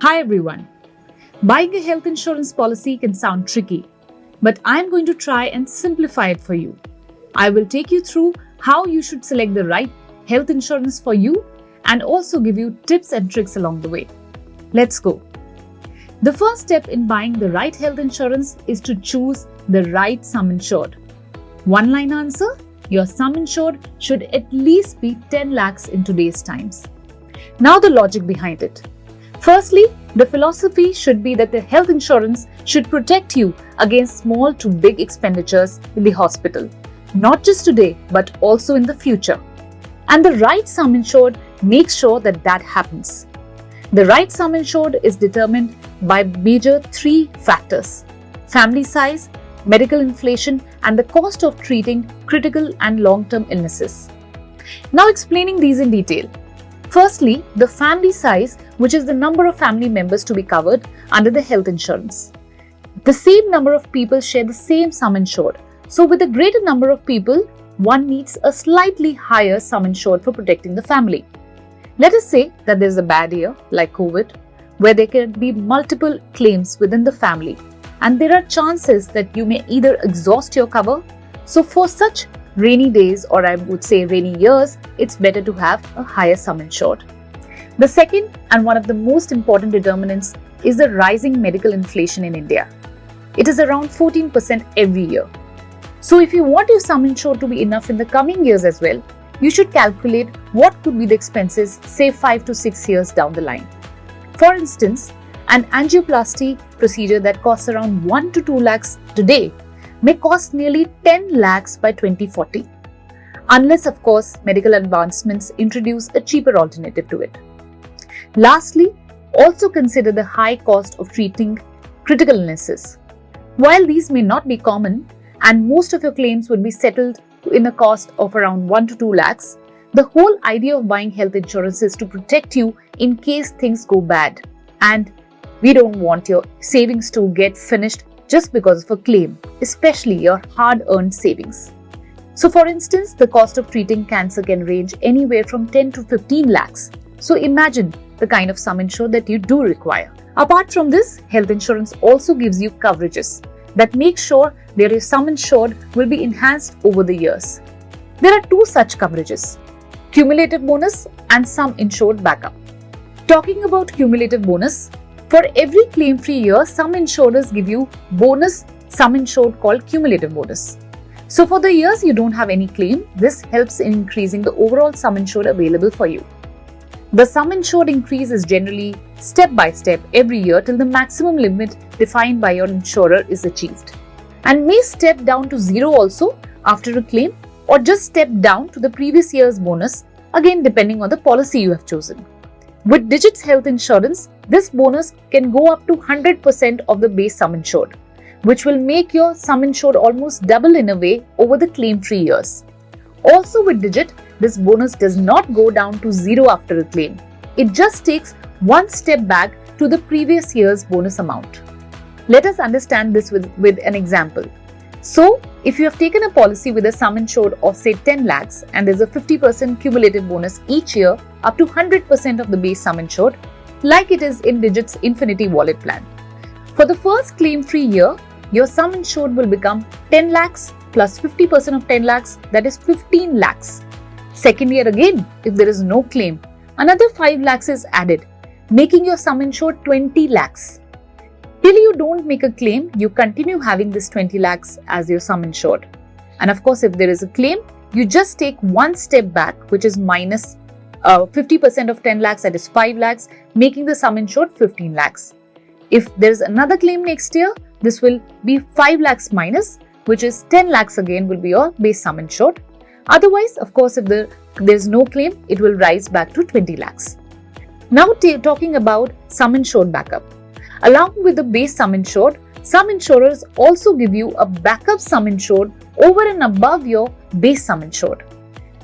Hi everyone. Buying a health insurance policy can sound tricky, but I'm going to try and simplify it for you. I will take you through how you should select the right health insurance for you and also give you tips and tricks along the way. Let's go. The first step in buying the right health insurance is to choose the right sum insured. One line answer: your sum insured should at least be 10 lakhs in today's times. Now the logic behind it. Firstly, the philosophy should be that the health insurance should protect you against small to big expenditures in the hospital, not just today but also in the future. And the right sum insured makes sure that that happens. The right sum insured is determined by major three factors: family size, medical inflation, and the cost of treating critical and long-term illnesses. Now explaining these in detail. Firstly, the family size, which is the number of family members to be covered under the health insurance. The same number of people share the same sum insured. So with a greater number of people, one needs a slightly higher sum insured for protecting the family. Let us say that there is a bad year like COVID, where there can be multiple claims within the family, and there are chances that you may either exhaust your cover. So for such rainy days, or I would say rainy years, it's better to have a higher sum insured. The second and one of the most important determinants is the rising medical inflation in India. It is around 14% every year. So if you want your sum insured to be enough in the coming years as well, you should calculate what could be the expenses, say 5 to 6 years down the line. For instance, an angioplasty procedure that costs around 1 to 2 lakhs today may cost nearly 10 lakhs by 2040, unless of course medical advancements introduce a cheaper alternative to it. Lastly, also consider the high cost of treating critical illnesses. While these may not be common and most of your claims would be settled in a cost of around 1 to 2 lakhs, the whole idea of buying health insurance is to protect you in case things go bad, and we don't want your savings to get finished just because of a claim, especially your hard-earned savings. So for instance, the cost of treating cancer can range anywhere from 10 to 15 lakhs. So imagine the kind of sum insured that you do require. Apart from this, health insurance also gives you coverages that make sure that your sum insured will be enhanced over the years. There are two such coverages: cumulative bonus and sum insured backup. Talking about cumulative bonus, for every claim-free year, some insurers give you bonus sum insured called cumulative bonus. So for the years you don't have any claim, this helps in increasing the overall sum insured available for you. The sum insured increase is generally step by step every year till the maximum limit defined by your insurer is achieved, and may step down to zero also after a claim, or just step down to the previous year's bonus, again depending on the policy you have chosen. With Digit's health insurance, this bonus can go up to 100% of the base sum insured, which will make your sum insured almost double in a way over the claim-free years. Also with Digit, this bonus does not go down to zero after a claim. It just takes one step back to the previous year's bonus amount. Let us understand this with an example. So, if you have taken a policy with a sum insured of say 10 lakhs and there's a 50% cumulative bonus each year up to 100% of the base sum insured, like it is in Digit's Infinity Wallet plan. For the first claim-free year, your sum insured will become 10 lakhs plus 50% of 10 lakhs, that is 15 lakhs. Second year again, if there is no claim, another 5 lakhs is added, making your sum insured 20 lakhs. Till you don't make a claim, you continue having this 20 lakhs as your sum insured. And of course, if there is a claim, you just take one step back, which is minus 50% of 10 lakhs, that is 5 lakhs, making the sum insured 15 lakhs. If there is another claim next year, this will be 5 lakhs minus, which is 10 lakhs again will be your base sum insured. Otherwise, of course, if there is no claim, it will rise back to 20 lakhs. Now talking about sum insured backup. Along with the base sum insured, some insurers also give you a backup sum insured over and above your base sum insured.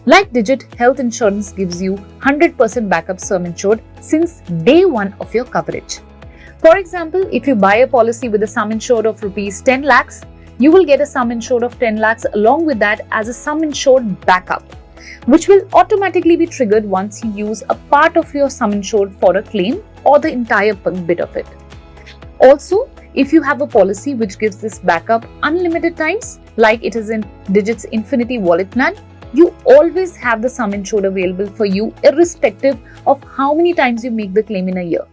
Like Digit, health insurance gives you 100% backup sum insured since day one of your coverage. For example, if you buy a policy with a sum insured of rupees 10 lakhs, you will get a sum insured of 10 lakhs along with that as a sum insured backup, which will automatically be triggered once you use a part of your sum insured for a claim or the entire bit of it. Also, if you have a policy which gives this backup unlimited times, like it is in Digit's Infinity Wallet plan, you always have the sum insured available for you irrespective of how many times you make the claim in a year.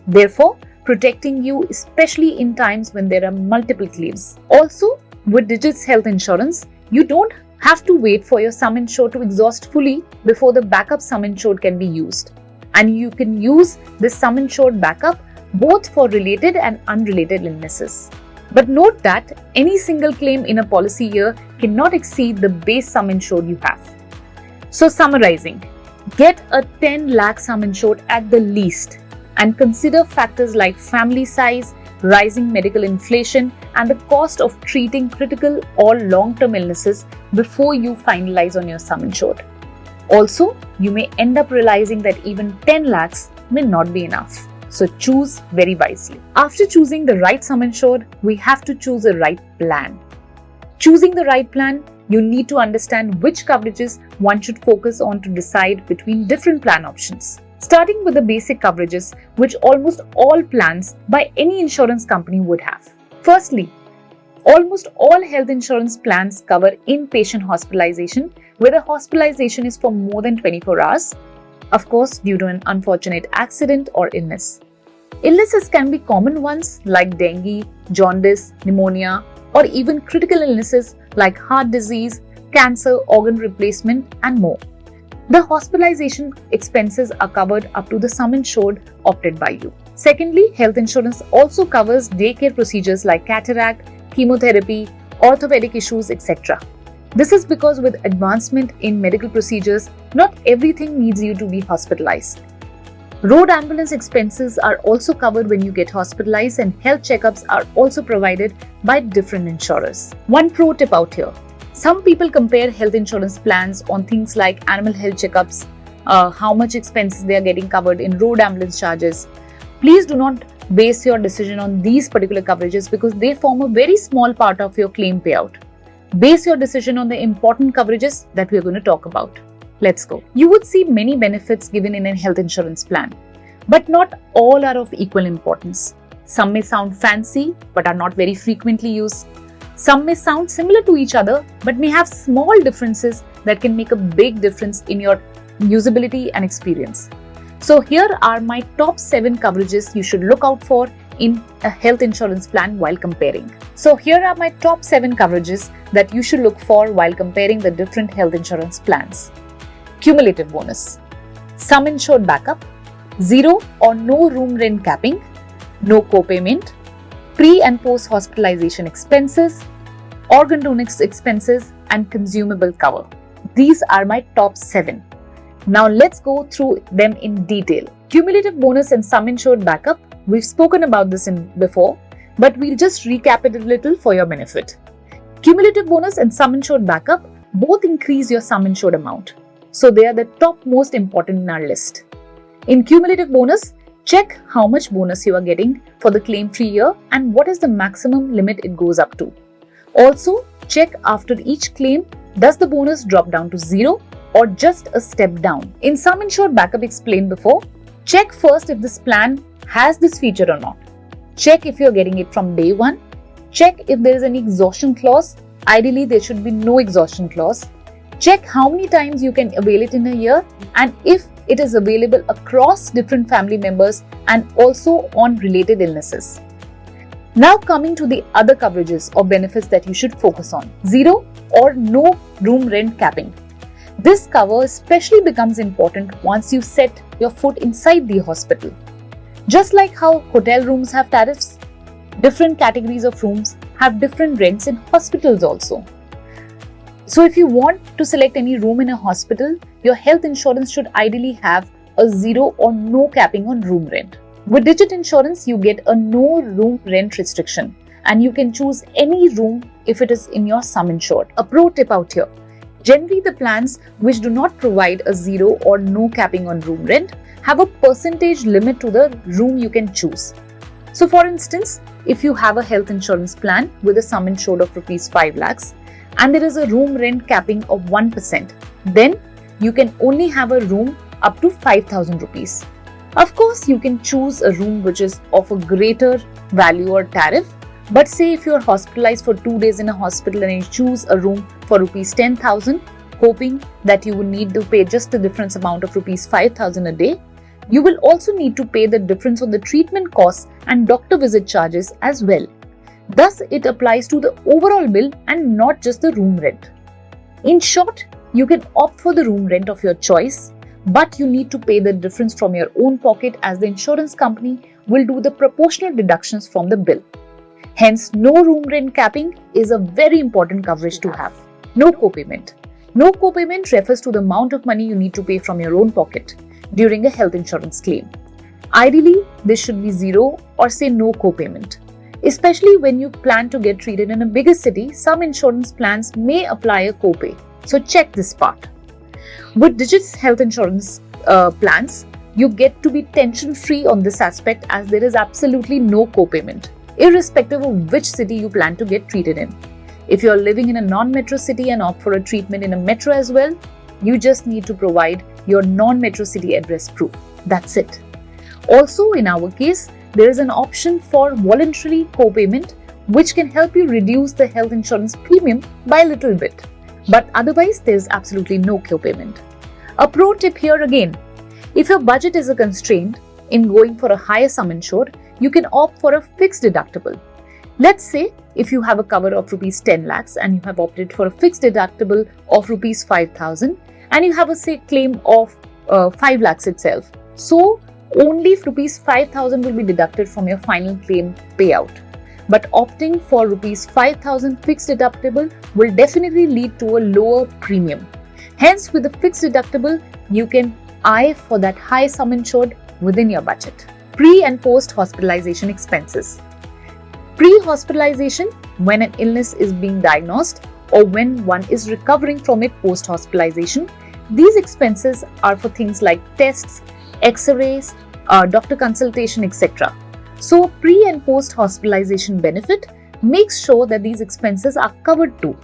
Therefore, protecting you especially in times when there are multiple claims. Also, with Digit's health insurance, you don't have to wait for your sum insured to exhaust fully before the backup sum insured can be used. And you can use this sum insured backup both for related and unrelated illnesses. But note that any single claim in a policy year cannot exceed the base sum insured you have. So summarizing, get a 10 lakh sum insured at the least and consider factors like family size, rising medical inflation, and the cost of treating critical or long-term illnesses before you finalize on your sum insured. Also, you may end up realizing that even 10 lakhs may not be enough. So choose very wisely. After choosing the right sum insured, we have to choose the right plan. Choosing the right plan, you need to understand which coverages one should focus on to decide between different plan options. Starting with the basic coverages, which almost all plans by any insurance company would have. Firstly, almost all health insurance plans cover inpatient hospitalization, where the hospitalization is for more than 24 hours, of course due to an unfortunate accident or illness. Illnesses can be common ones like dengue, jaundice, pneumonia, or even critical illnesses like heart disease, cancer, organ replacement, and more. The hospitalization expenses are covered up to the sum insured opted by you. Secondly, health insurance also covers daycare procedures like cataract, chemotherapy, orthopedic issues, etc. This is because with advancement in medical procedures, not everything needs you to be hospitalized. Road ambulance expenses are also covered when you get hospitalized, and health checkups are also provided by different insurers. One pro tip out here. Some people compare health insurance plans on things like annual health checkups, how much expenses they are getting covered in road ambulance charges. Please do not base your decision on these particular coverages because they form a very small part of your claim payout. Base your decision on the important coverages that we are going to talk about. Let's go. You would see many benefits given in a health insurance plan, but not all are of equal importance. Some may sound fancy but are not very frequently used. Some may sound similar to each other but may have small differences that can make a big difference in your usability and experience. So here are my top 7 coverages you should look out for in a health insurance plan while comparing. So here are my top 7 coverages that you should look for while comparing the different health insurance plans. Cumulative bonus, sum insured backup, zero or no room rent capping, no copayment, pre and post hospitalization expenses, organ donation expenses, and consumable cover. These are my top 7. Now let's go through them in detail. Cumulative bonus and sum insured backup, we've spoken about this before, but we'll just recap it a little for your benefit. Cumulative bonus and sum insured backup both increase your sum insured amount. So they are the top most important in our list. In cumulative bonus, check how much bonus you are getting for the claim-free year and what is the maximum limit it goes up to. Also, check after each claim, does the bonus drop down to 0 or just a step down. In sum insured backup explained before, check first if this plan has this feature or not. Check if you're getting it from day one. Check if there is any exhaustion clause. Ideally, there should be no exhaustion clause. Check how many times you can avail it in a year and if it is available across different family members and also on related illnesses. Now coming to the other coverages or benefits that you should focus on. Zero or no room rent capping. This cover especially becomes important once you set your foot inside the hospital. Just like how hotel rooms have tariffs, different categories of rooms have different rents in hospitals also. So if you want to select any room in a hospital, your health insurance should ideally have a zero or no capping on room rent. With Digit Insurance, you get a no room rent restriction and you can choose any room if it is in your sum insured. A pro tip out here. Generally, the plans which do not provide a zero or no capping on room rent have a percentage limit to the room you can choose. So for instance, if you have a health insurance plan with a sum insured of rupees 5 lakhs and there is a room rent capping of 1%, then you can only have a room up to 5,000 rupees. Of course, you can choose a room which is of a greater value or tariff, but say if you are hospitalized for 2 days in a hospital and you choose a room for rupees 10,000, hoping that you will need to pay just the difference amount of rupees 5,000 a day, you will also need to pay the difference on the treatment costs and doctor visit charges as well. Thus, it applies to the overall bill and not just the room rent. In short, you can opt for the room rent of your choice, but you need to pay the difference from your own pocket as the insurance company will do the proportional deductions from the bill. Hence, no room rent capping is a very important coverage to have. No copayment. No copayment refers to the amount of money you need to pay from your own pocket during a health insurance claim. Ideally, this should be zero or say no copayment. Especially when you plan to get treated in a bigger city, some insurance plans may apply a copay. So check this part. With Digit's health insurance plans, you get to be tension-free on this aspect as there is absolutely no copayment, irrespective of which city you plan to get treated in. If you are living in a non-metro city and opt for a treatment in a metro as well, you just need to provide your non-metro city address proof. That's it. Also, in our case, there is an option for voluntary copayment which can help you reduce the health insurance premium by a little bit. But otherwise, there is absolutely no copayment. A pro tip here again, if your budget is a constraint in going for a higher sum insured, you can opt for a fixed deductible. Let's say if you have a cover of rupees 10 lakhs and you have opted for a fixed deductible of rupees 5,000 and you have a claim of 5 lakhs itself. So, only rupees 5,000 will be deducted from your final claim payout. But opting for rupees 5,000 fixed deductible will definitely lead to a lower premium. Hence, with the fixed deductible, you can eye for that high sum insured within your budget. Pre and post hospitalization expenses. Pre-hospitalization, when an illness is being diagnosed or when one is recovering from it post-hospitalization, these expenses are for things like tests, X-rays, doctor consultation, etc. So, pre and post hospitalization benefit makes sure that these expenses are covered too.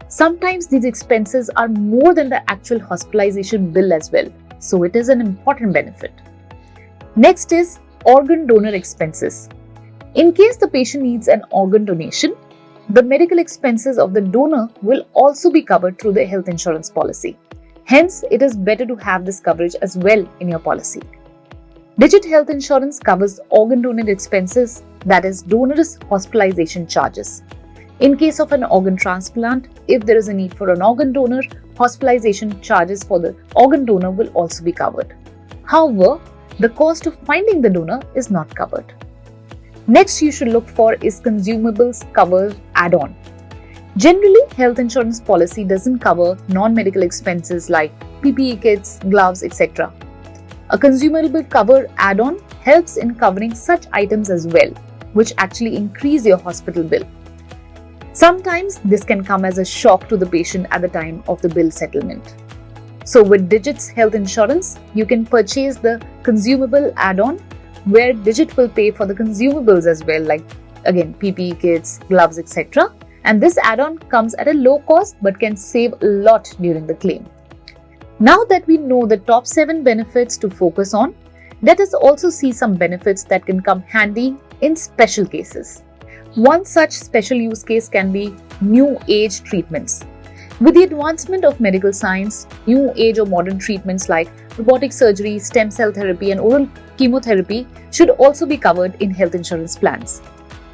Sometimes these expenses are more than the actual hospitalization bill as well. So, it is an important benefit. Next is organ donor expenses. In case the patient needs an organ donation, the medical expenses of the donor will also be covered through the health insurance policy. Hence, it is better to have this coverage as well in your policy. Digit Health Insurance covers organ donor expenses, that is, donor's hospitalization charges. In case of an organ transplant, if there is a need for an organ donor, hospitalization charges for the organ donor will also be covered. However, the cost of finding the donor is not covered. Next you should look for is consumables cover add-on. Generally, health insurance policy doesn't cover non-medical expenses like PPE kits, gloves, etc. A consumable cover add-on helps in covering such items as well, which actually increase your hospital bill. Sometimes this can come as a shock to the patient at the time of the bill settlement. So with Digit's health insurance, you can purchase the consumable add-on where Digit will pay for the consumables as well, like again PPE kits, gloves, etc. And this add-on comes at a low cost but can save a lot during the claim. Now that we know the top 7 benefits to focus on, let us also see some benefits that can come handy in special cases. One such special use case can be new age treatments. With the advancement of medical science, new age or modern treatments like robotic surgery, stem cell therapy and oral chemotherapy should also be covered in health insurance plans.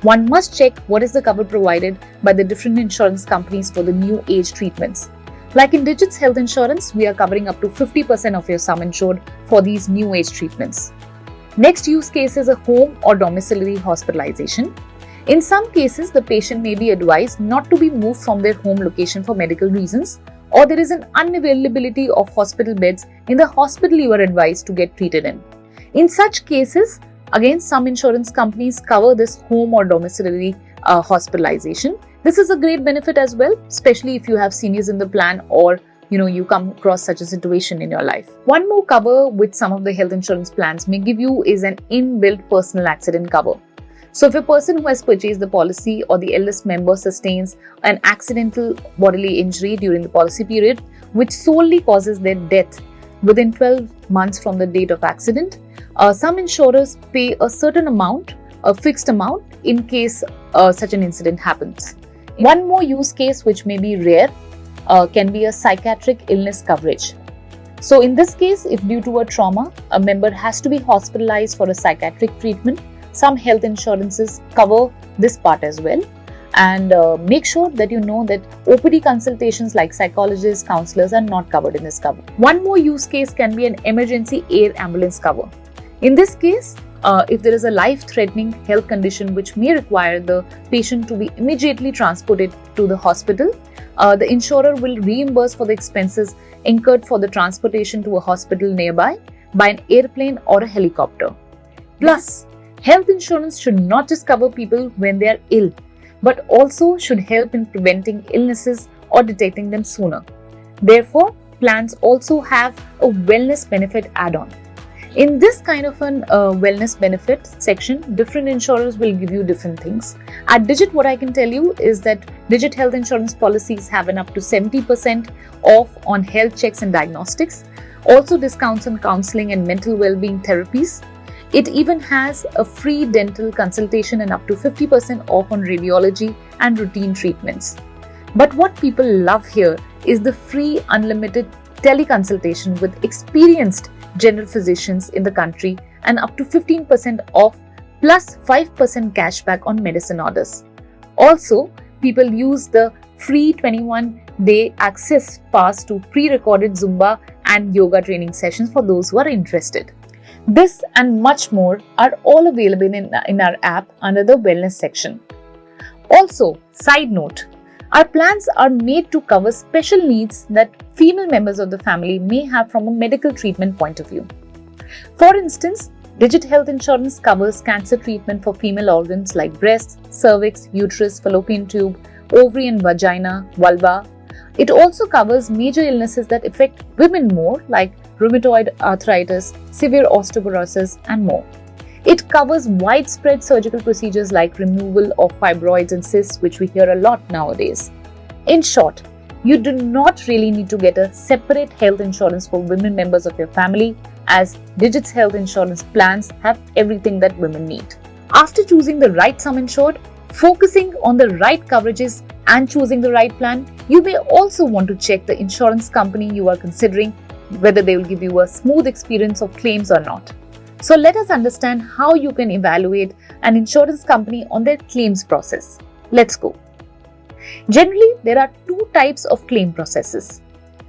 One must check what is the cover provided by the different insurance companies for the new age treatments. Like in Digit's health insurance, we are covering up to 50% of your sum insured for these new age treatments. Next use case is a home or domiciliary hospitalization. In some cases, the patient may be advised not to be moved from their home location for medical reasons, or there is an unavailability of hospital beds in the hospital you are advised to get treated in. In such cases, again, some insurance companies cover this home or domiciliary hospitalization. This is a great benefit as well, especially if you have seniors in the plan or you come across such a situation in your life. One more cover which some of the health insurance plans may give you is an inbuilt personal accident cover. So if a person who has purchased the policy or the eldest member sustains an accidental bodily injury during the policy period, which solely causes their death within 12 months from the date of accident, Some insurers pay a certain amount, a fixed amount, in case such an incident happens. One more use case which may be rare can be a psychiatric illness coverage. So in this case, if due to a trauma, a member has to be hospitalized for a psychiatric treatment, some health insurances cover this part as well. And make sure that you know that OPD consultations like psychologists, counselors are not covered in this cover. One more use case can be an emergency air ambulance cover. In this case, if there is a life-threatening health condition which may require the patient to be immediately transported to the hospital, the insurer will reimburse for the expenses incurred for the transportation to a hospital nearby by an airplane or a helicopter. Plus, health insurance should not just cover people when they are ill, but also should help in preventing illnesses or detecting them sooner. Therefore, plans also have a wellness benefit add-on. In this kind of an wellness benefit section, different insurers will give you different things. At Digit, what I can tell you is that Digit health insurance policies have an up to 70% off on health checks and diagnostics, also discounts on counseling and mental well-being therapies. It even has a free dental consultation and up to 50% off on radiology and routine treatments. But what people love here is the free unlimited teleconsultation with experienced general physicians in the country and up to 15% off plus 5% cashback on medicine orders. Also, people use the free 21-day access pass to pre-recorded Zumba and yoga training sessions for those who are interested. This and much more are all available in our app under the wellness section. Also, side note, our plans are made to cover special needs that female members of the family may have from a medical treatment point of view. For instance, Digit Health Insurance covers cancer treatment for female organs like breast, cervix, uterus, fallopian tube, ovary and vagina, vulva. It also covers major illnesses that affect women more like rheumatoid arthritis, severe osteoporosis, and more. It covers widespread surgical procedures like removal of fibroids and cysts, which we hear a lot nowadays. In short, you do not really need to get a separate health insurance for women members of your family, as Digit's health insurance plans have everything that women need. After choosing the right sum insured, focusing on the right coverages, and choosing the right plan, you may also want to check the insurance company you are considering whether they will give you a smooth experience of claims or not. So let us understand how you can evaluate an insurance company on their claims process. Let's go. Generally, there are two types of claim processes: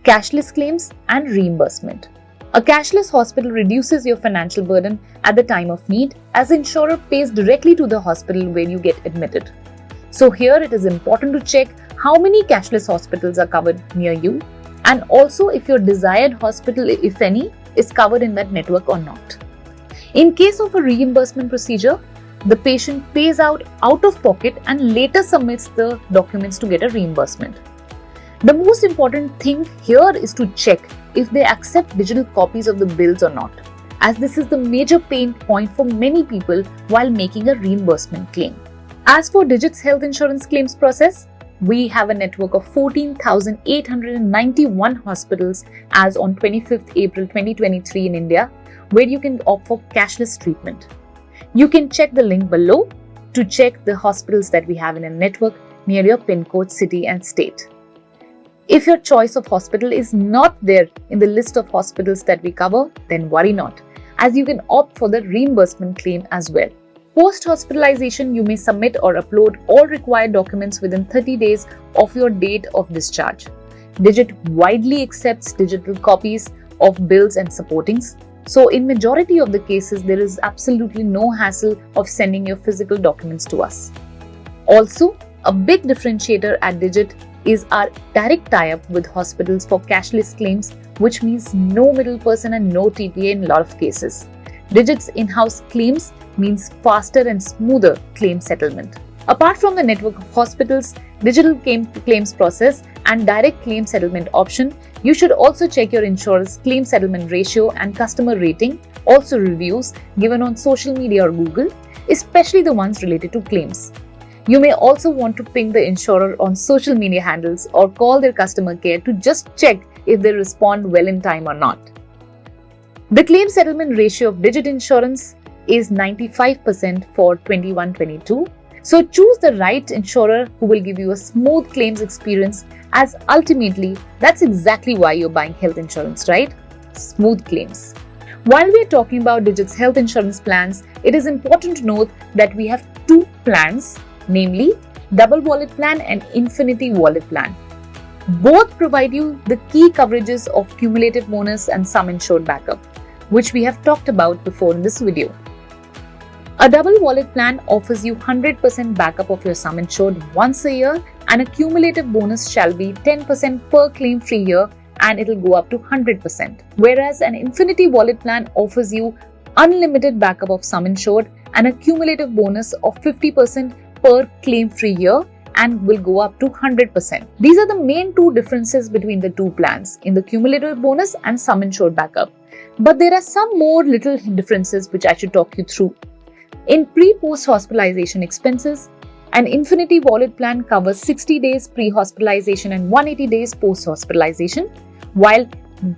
cashless claims and reimbursement. A cashless hospital reduces your financial burden at the time of need, as the insurer pays directly to the hospital where you get admitted. So here it is important to check how many cashless hospitals are covered near you, and also if your desired hospital, if any, is covered in that network or not. In case of a reimbursement procedure, the patient pays out of pocket and later submits the documents to get a reimbursement. The most important thing here is to check if they accept digital copies of the bills or not, as this is the major pain point for many people while making a reimbursement claim. As for Digit's health insurance claims process, we have a network of 14,891 hospitals as on 25th April 2023 in India, where you can opt for cashless treatment. You can check the link below to check the hospitals that we have in a network near your PIN code, city and state. If your choice of hospital is not there in the list of hospitals that we cover, then worry not, as you can opt for the reimbursement claim as well. Post-hospitalization, you may submit or upload all required documents within 30 days of your date of discharge. Digit widely accepts digital copies of bills and supportings. So in majority of the cases, there is absolutely no hassle of sending your physical documents to us. Also, a big differentiator at Digit is our direct tie-up with hospitals for cashless claims, which means no middle person and no TPA in a lot of cases. Digit's in-house claims means faster and smoother claim settlement. Apart from the network of hospitals, digital claims process and direct claim settlement option, you should also check your insurer's claim settlement ratio and customer rating, also reviews given on social media or Google, especially the ones related to claims. You may also want to ping the insurer on social media handles or call their customer care to just check if they respond well in time or not. The claim settlement ratio of Digit Insurance is 95% for 21-22. So choose the right insurer who will give you a smooth claims experience, as ultimately that's exactly why you're buying health insurance, right? Smooth claims. While we're talking about Digit's health insurance plans, it is important to note that we have two plans, namely Double Wallet Plan and Infinity Wallet Plan. Both provide you the key coverages of cumulative bonus and sum insured backup, which we have talked about before in this video. A double wallet plan offers you 100% backup of your sum insured once a year, and a cumulative bonus shall be 10% per claim free year, and it will go up to 100%. Whereas an Infinity Wallet plan offers you unlimited backup of sum insured and a cumulative bonus of 50% per claim free year, and will go up to 100%. These are the main two differences between the two plans in the cumulative bonus and sum insured backup. But there are some more little differences which I should talk you through. In pre-post hospitalization expenses, an Infinity Wallet plan covers 60 days pre-hospitalization and 180 days post-hospitalization, while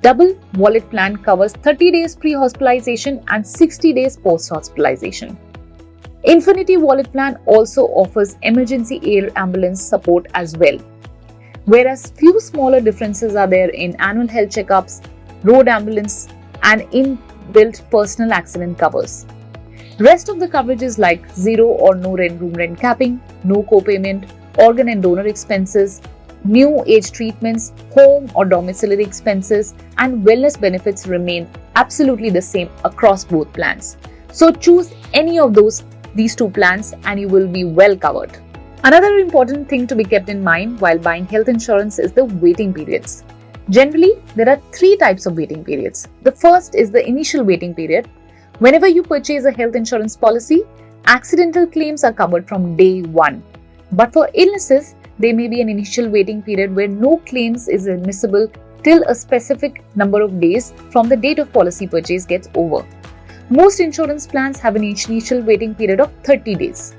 Double Wallet plan covers 30 days pre-hospitalization and 60 days post-hospitalization. Infinity Wallet plan also offers emergency air ambulance support as well, whereas few smaller differences are there in annual health checkups, road ambulance, and inbuilt personal accident covers. Rest of the coverages like zero or no room rent capping, no copayment, organ and donor expenses, new age treatments, home or domiciliary expenses, and wellness benefits remain absolutely the same across both plans. So choose any of these two plans and you will be well covered. Another important thing to be kept in mind while buying health insurance is the waiting periods. Generally, there are three types of waiting periods. The first is the initial waiting period. Whenever you purchase a health insurance policy, accidental claims are covered from day one. But for illnesses, there may be an initial waiting period where no claims is admissible till a specific number of days from the date of policy purchase gets over. Most insurance plans have an initial waiting period of 30 days.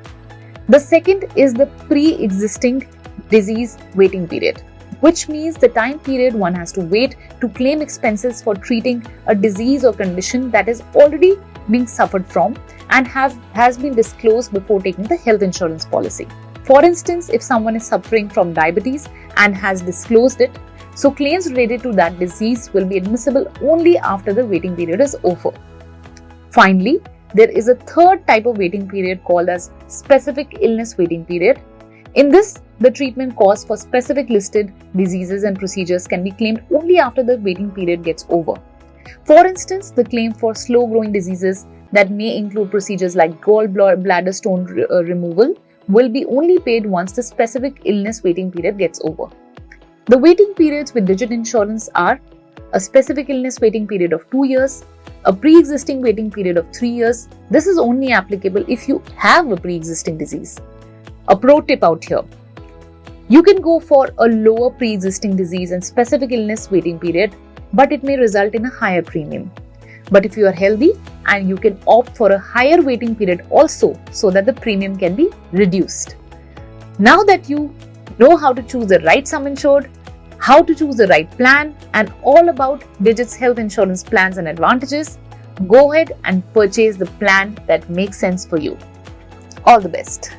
The second is the pre-existing disease waiting period, which means the time period one has to wait to claim expenses for treating a disease or condition that is already being suffered from and has been disclosed before taking the health insurance policy. For instance, if someone is suffering from diabetes and has disclosed it, so claims related to that disease will be admissible only after the waiting period is over. Finally, there is a third type of waiting period called as specific illness waiting period. In this, the treatment cost for specific listed diseases and procedures can be claimed only after the waiting period gets over. For instance, the claim for slow-growing diseases that may include procedures like gallbladder stone removal will be only paid once the specific illness waiting period gets over. The waiting periods with Digit Insurance are a specific illness waiting period of 2 years, a pre-existing waiting period of 3 years. This is only applicable if you have a pre-existing disease. A pro tip out here. You can go for a lower pre-existing disease and specific illness waiting period, but it may result in a higher premium. But if you are healthy, and you can opt for a higher waiting period also, so that the premium can be reduced. Now that you know how to choose the right sum insured, how to choose the right plan, and all about Digit's health insurance plans and advantages, go ahead and purchase the plan that makes sense for you. All the best.